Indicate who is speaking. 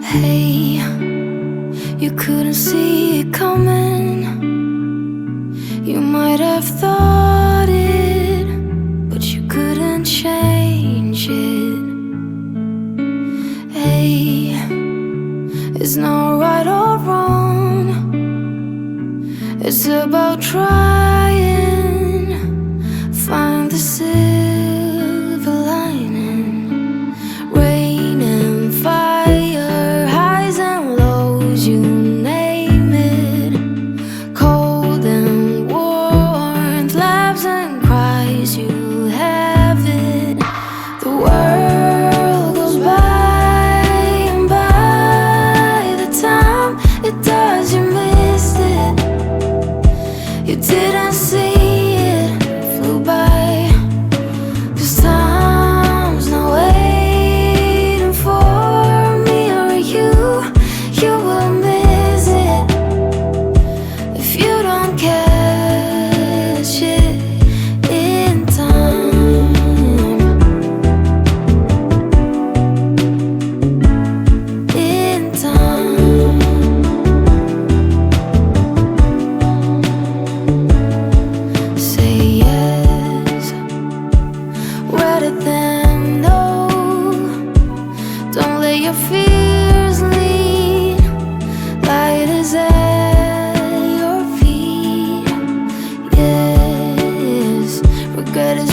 Speaker 1: Hey, you couldn't see it coming. You might have thought it, but you couldn't change it. Hey, it's not right or wrong. It's about trying, find the silver lining. Rain and fire, highs and lows, you name it. Cold and warmth, laughs and cries, you have it. The world goes by, and by the time it does, you missed it. You didn't see it, flew by. 'Cause time's not waiting for me or you. You will miss it if you don't catch it in time. In time. Say yes rather than no. Don't let your fears lead. Light is at your feet. Yes, regret is